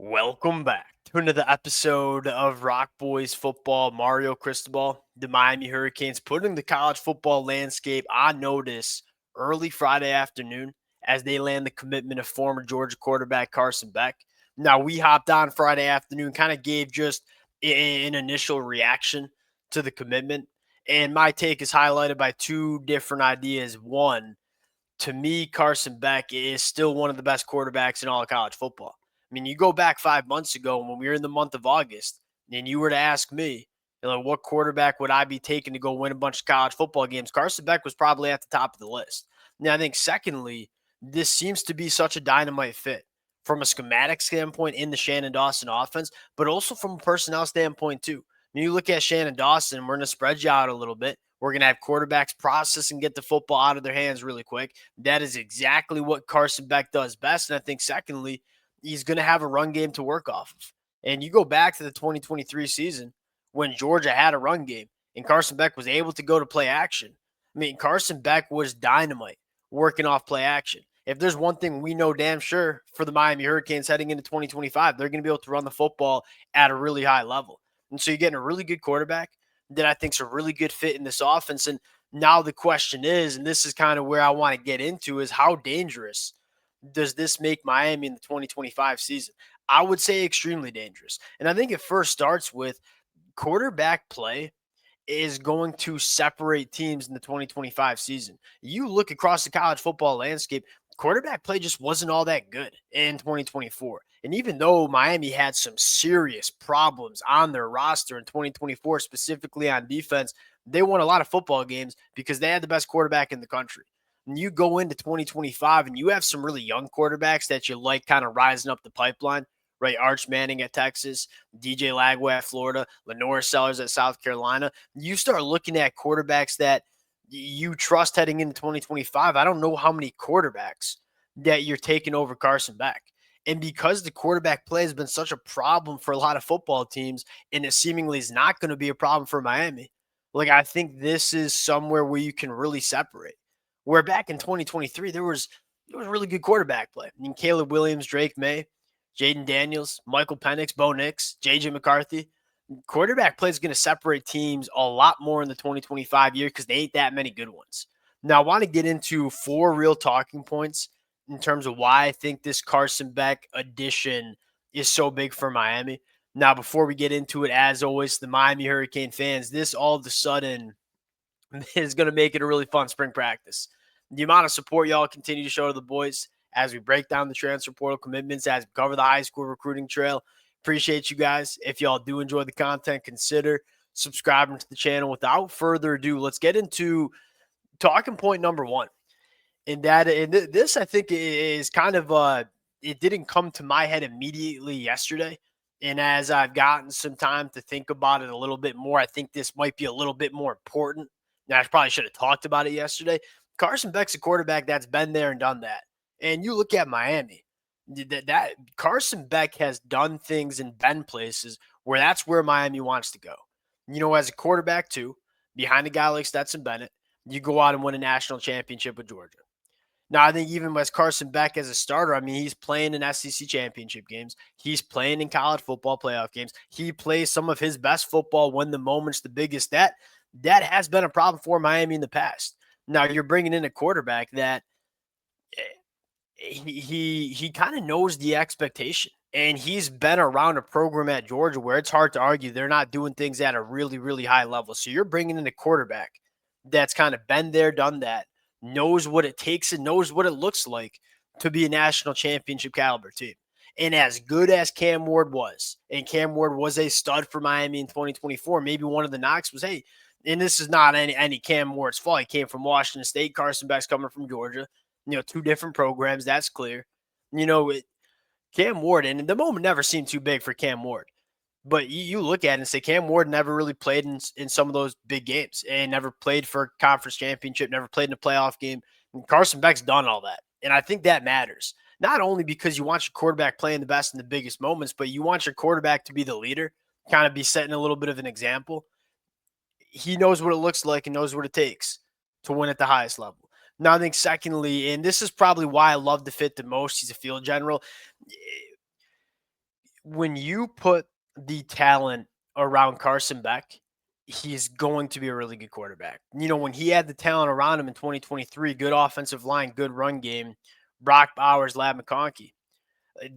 Welcome back to another episode of Rock Boys Football. Mario Cristobal, the Miami Hurricanes, putting the college football landscape on notice early Friday afternoon as they land the commitment of former Georgia quarterback Carson Beck. Now, we hopped on Friday afternoon, kind of gave just an initial reaction to the commitment. And my take is highlighted by two different ideas. One, to me, Carson Beck is still one of the best quarterbacks in all of college football. I mean, you go back 5 months ago when we were in the month of August, and you were to ask me, what quarterback would I be taking to go win a bunch of college football games? Carson Beck was probably at the top of the list. Now, I think, secondly, this seems to be such a dynamite fit from a schematic standpoint in the Shannon Dawson offense, but also from a personnel standpoint, too. When you look at Shannon Dawson, we're going to spread you out a little bit. We're going to have quarterbacks process and get the football out of their hands really quick. That is exactly what Carson Beck does best. And I think, secondly, he's going to have a run game to work off of. And you go back to the 2023 season when Georgia had a run game and Carson Beck was able to go to play action. I mean, Carson Beck was dynamite working off play action. If there's one thing we know damn sure for the Miami Hurricanes heading into 2025, they're going to be able to run the football at a really high level. And so you're getting a really good quarterback that I think is a really good fit in this offense. And now the question is, and this is kind of where I want to get into, is how dangerous does this make Miami in the 2025 season? I would say extremely dangerous. And I think it first starts with quarterback play is going to separate teams in the 2025 season. You look across the college football landscape, quarterback play just wasn't all that good in 2024. And even though Miami had some serious problems on their roster in 2024, specifically on defense, they won a lot of football games because they had the best quarterback in the country. And you go into 2025 and you have some really young quarterbacks that you like kind of rising up the pipeline, right? Arch Manning at Texas, DJ Lagway at Florida, Lenore Sellers at South Carolina. You start looking at quarterbacks that you trust heading into 2025. I don't know how many quarterbacks that you're taking over Carson Beck. And because the quarterback play has been such a problem for a lot of football teams, and it seemingly is not going to be a problem for Miami, I think this is somewhere where you can really separate. Where back in 2023, there was really good quarterback play. I mean, Caleb Williams, Drake May, Jaden Daniels, Michael Penix, Bo Nix, JJ McCarthy. Quarterback play is going to separate teams a lot more in the 2025 year because they ain't that many good ones. Now, I want to get into four real talking points in terms of why I think this Carson Beck addition is so big for Miami. Now, before we get into it, as always, the Miami Hurricane fans, this all of a sudden is going to make it a really fun spring practice. The amount of support y'all continue to show to the boys as we break down the transfer portal commitments, as we cover the high school recruiting trail. Appreciate you guys. If y'all do enjoy the content, consider subscribing to the channel. Without further ado, let's get into talking point number one. And this, I think, is kind of it didn't come to my head immediately yesterday. And as I've gotten some time to think about it a little bit more, I think this might be a little bit more important. Now, I probably should have talked about it yesterday. Carson Beck's a quarterback that's been there and done that. And you look at Miami, that Carson Beck has done things and been places where that's where Miami wants to go. As a quarterback too, behind a guy like Stetson Bennett, you go out and win a national championship with Georgia. Now, I think even as Carson Beck as a starter, I mean, he's playing in SEC championship games. He's playing in college football playoff games. He plays some of his best football when the moment's the biggest. That has been a problem for Miami in the past. Now, you're bringing in a quarterback that he kind of knows the expectation. And he's been around a program at Georgia where it's hard to argue they're not doing things at a really, really high level. So you're bringing in a quarterback that's kind of been there, done that, knows what it takes and knows what it looks like to be a national championship caliber team. And as good as Cam Ward was, and Cam Ward was a stud for Miami in 2024, maybe one of the knocks was, hey, and this is not any Cam Ward's fault. He came from Washington State. Carson Beck's coming from Georgia. Two different programs. That's clear. Cam Ward, and the moment never seemed too big for Cam Ward. But you look at it and say Cam Ward never really played in some of those big games and never played for a conference championship, never played in a playoff game. And Carson Beck's done all that. And I think that matters. Not only because you want your quarterback playing the best in the biggest moments, but you want your quarterback to be the leader, kind of be setting a little bit of an example. He knows what it looks like and knows what it takes to win at the highest level. Now, I think secondly, and this is probably why I love the fit the most, he's a field general. when you put the talent around Carson Beck, he's going to be a really good quarterback. When he had the talent around him in 2023, good offensive line, good run game, Brock Bowers, Lab McConkey.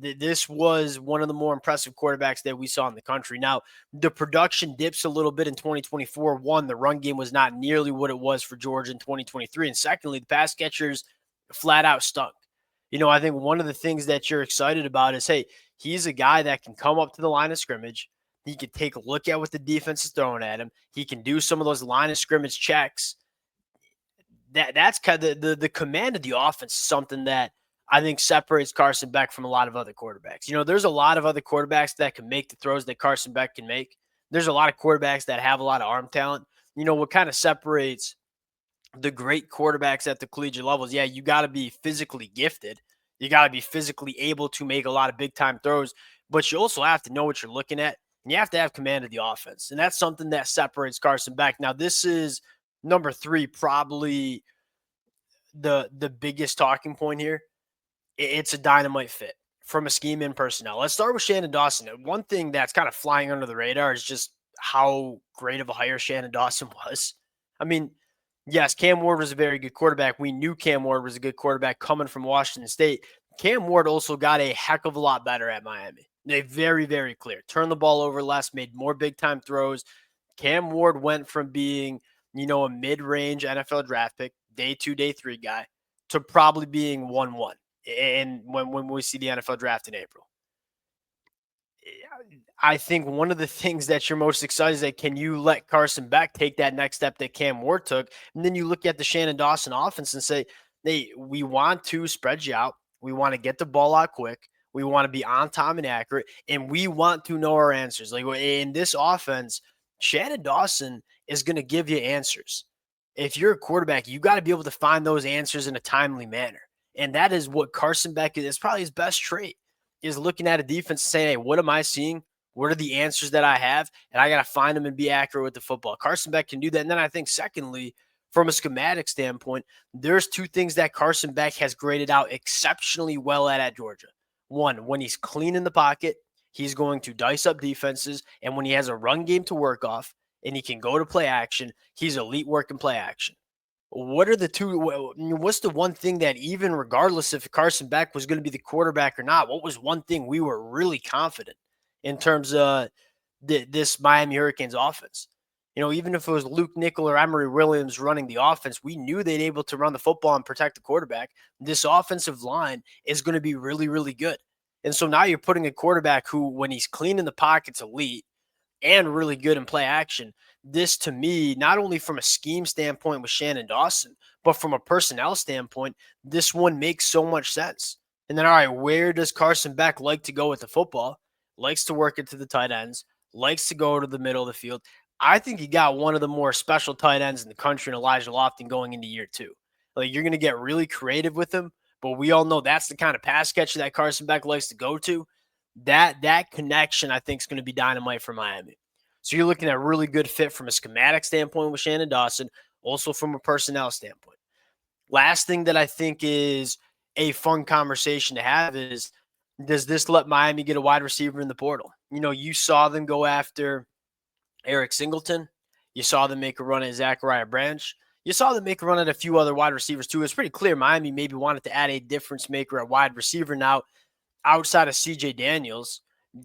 This was one of the more impressive quarterbacks that we saw in the country. Now, the production dips a little bit in 2024. One, the run game was not nearly what it was for Georgia in 2023. And secondly, the pass catchers flat out stunk. I think one of the things that you're excited about is, hey, he's a guy that can come up to the line of scrimmage. He can take a look at what the defense is throwing at him. He can do some of those line of scrimmage checks. That's kind of the command of the offense is something that I think separates Carson Beck from a lot of other quarterbacks. There's a lot of other quarterbacks that can make the throws that Carson Beck can make. There's a lot of quarterbacks that have a lot of arm talent. What kind of separates the great quarterbacks at the collegiate levels? Yeah, you got to be physically gifted. You got to be physically able to make a lot of big time throws, but you also have to know what you're looking at, and you have to have command of the offense. And that's something that separates Carson Beck. Now, this is number 3, probably the biggest talking point here. It's a dynamite fit from a scheme and personnel. Let's start with Shannon Dawson. One thing that's kind of flying under the radar is just how great of a hire Shannon Dawson was. I mean, yes, Cam Ward was a very good quarterback. We knew Cam Ward was a good quarterback coming from Washington State. Cam Ward also got a heck of a lot better at Miami. They very, very clear. Turned the ball over less, made more big-time throws. Cam Ward went from being, a mid-range NFL draft pick, day 2, day 3 guy, to probably being 1-1. And when we see the NFL draft in April. I think one of the things that you're most excited is that can you let Carson Beck take that next step that Cam Ward took? And then you look at the Shannon Dawson offense and say, hey, we want to spread you out. We want to get the ball out quick. We want to be on time and accurate. And we want to know our answers. Like in this offense, Shannon Dawson is going to give you answers. If you're a quarterback, you got to be able to find those answers in a timely manner. And that is what Carson Beck is. It's probably his best trait, is looking at a defense and saying, hey, what am I seeing? What are the answers that I have? And I got to find them and be accurate with the football. Carson Beck can do that. And then I think, secondly, from a schematic standpoint, there's 2 things that Carson Beck has graded out exceptionally well at Georgia. One, when he's clean in the pocket, he's going to dice up defenses. And when he has a run game to work off and he can go to play action, he's elite work in play action. What are the 2? What's the one thing that, even regardless if Carson Beck was going to be the quarterback or not, what was one thing we were really confident in terms of this Miami Hurricanes offense? Even if it was Luke Nickel or Emory Williams running the offense, we knew they'd able to run the football and protect the quarterback. This offensive line is going to be really, really good. And so now you're putting a quarterback who, when he's clean in the pocket's elite and really good in play action. This, to me, not only from a scheme standpoint with Shannon Dawson, but from a personnel standpoint, this one makes so much sense. And then, all right, where does Carson Beck like to go with the football? Likes to work it to the tight ends, likes to go to the middle of the field. I think you got one of the more special tight ends in the country in Elijah Lofton going into year 2. Like, you're going to get really creative with him, but we all know that's the kind of pass catcher that Carson Beck likes to go to. That connection, I think, is going to be dynamite for Miami. So you're looking at a really good fit from a schematic standpoint with Shannon Dawson, also from a personnel standpoint. Last thing that I think is a fun conversation to have is, does this let Miami get a wide receiver in the portal? You saw them go after Eric Singleton. You saw them make a run at Zachariah Branch. You saw them make a run at a few other wide receivers too. It's pretty clear Miami maybe wanted to add a difference maker at wide receiver. Now, outside of CJ Daniels,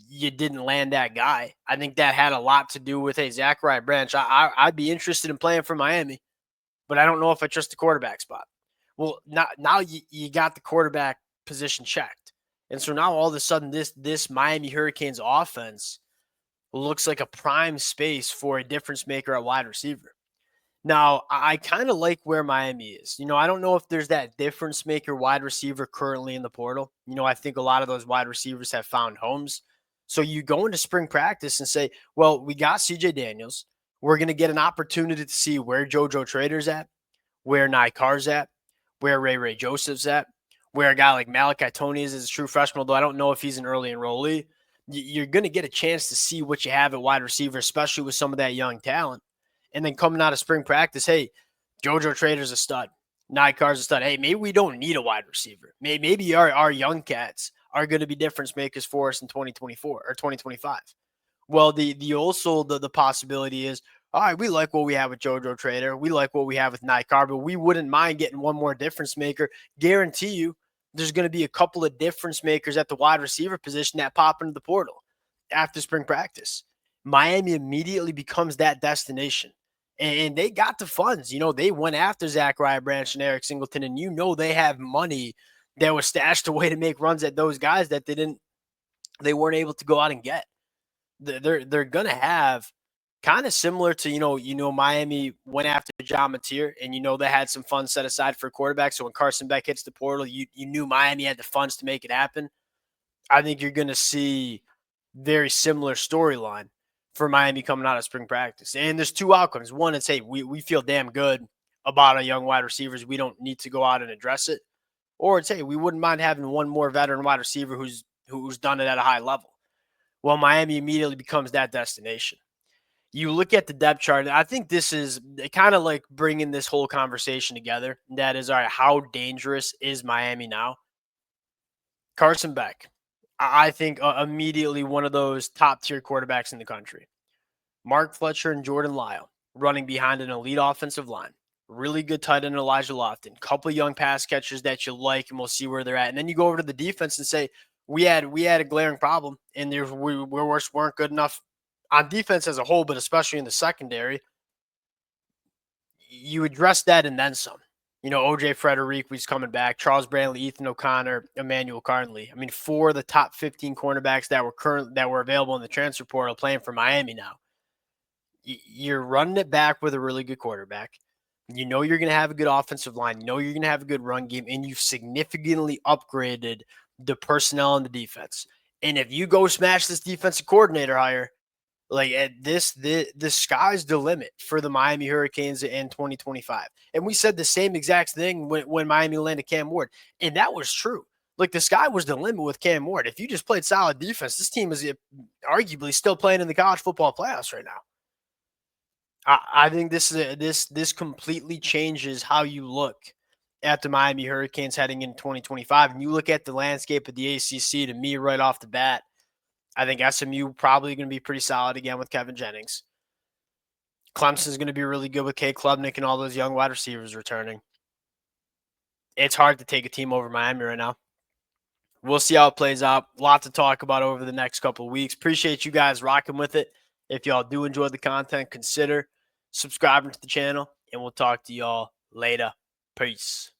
you didn't land that guy. I think that had a lot to do with, hey, Zachariah Branch. I'd be interested in playing for Miami, but I don't know if I trust the quarterback spot. Well, now you got the quarterback position checked. And so now all of a sudden this Miami Hurricanes offense looks like a prime space for a difference maker at wide receiver. Now, I kind of like where Miami is. I don't know if there's that difference maker wide receiver currently in the portal. I think a lot of those wide receivers have found homes. So you go into spring practice and say, well, we got CJ Daniels. We're going to get an opportunity to see where JoJo Trader's at, where Nye Carr's at, where Ray Joseph's at, where a guy like Malachi Tony is as a true freshman, although I don't know if he's an early enrollee. You're going to get a chance to see what you have at wide receiver, especially with some of that young talent. And then coming out of spring practice, hey, JoJo Trader's a stud. Nye Carr's a stud. Hey, maybe we don't need a wide receiver. Maybe our young cats are going to be difference makers for us in 2024 or 2025. Well, the possibility is, all right, we like what we have with JoJo Trader. We like what we have with Night Car, but we wouldn't mind getting one more difference maker. Guarantee you there's going to be a couple of difference makers at the wide receiver position that pop into the portal after spring practice. Miami immediately becomes that destination. And they got the funds. They went after Zachariah Branch and Eric Singleton, and they have money that was stashed away to make runs at those guys that they weren't able to go out and get. They're gonna have kind of similar to Miami went after John Mateer, and they had some funds set aside for quarterback. So when Carson Beck hits the portal, you knew Miami had the funds to make it happen. I think you're gonna see very similar storyline for Miami coming out of spring practice. And there's two outcomes. One is, hey, we feel damn good about our young wide receivers. We don't need to go out and address it. Or it's, hey, we wouldn't mind having one more veteran wide receiver who's done it at a high level. Well, Miami immediately becomes that destination. You look at the depth chart, and I think this is kind of like bringing this whole conversation together. That is, all right, how dangerous is Miami now? Carson Beck, I think immediately one of those top tier quarterbacks in the country. Mark Fletcher and Jordan Lyle running behind an elite offensive line. Really good tight end Elijah Lofton. Couple young pass catchers that you like, and we'll see where they're at. And then you go over to the defense and say, we had a glaring problem, and we weren't good enough on defense as a whole, but especially in the secondary. You address that and then some. OJ Frederick was coming back, Charles Brantley, Ethan O'Connor, Emmanuel Carnley. I mean, 4 of the top 15 cornerbacks that were available in the transfer portal playing for Miami now. You're running it back with a really good quarterback. You're going to have a good offensive line. You're going to have a good run game, and you've significantly upgraded the personnel in the defense. And if you go smash this defensive coordinator hire, like the sky's the limit for the Miami Hurricanes in 2025. And we said the same exact thing when Miami landed Cam Ward, and that was true. Like, the sky was the limit with Cam Ward. If you just played solid defense, this team is arguably still playing in the college football playoffs right now. I think this completely changes how you look at the Miami Hurricanes heading into 2025. And you look at the landscape of the ACC, to me, right off the bat, I think SMU probably going to be pretty solid again with Kevin Jennings. Clemson's going to be really good with Kay Klubnik and all those young wide receivers returning. It's hard to take a team over Miami right now. We'll see how it plays out. A lot to talk about over the next couple of weeks. Appreciate you guys rocking with it. If y'all do enjoy the content, consider subscribing to the channel, and we'll talk to y'all later. Peace.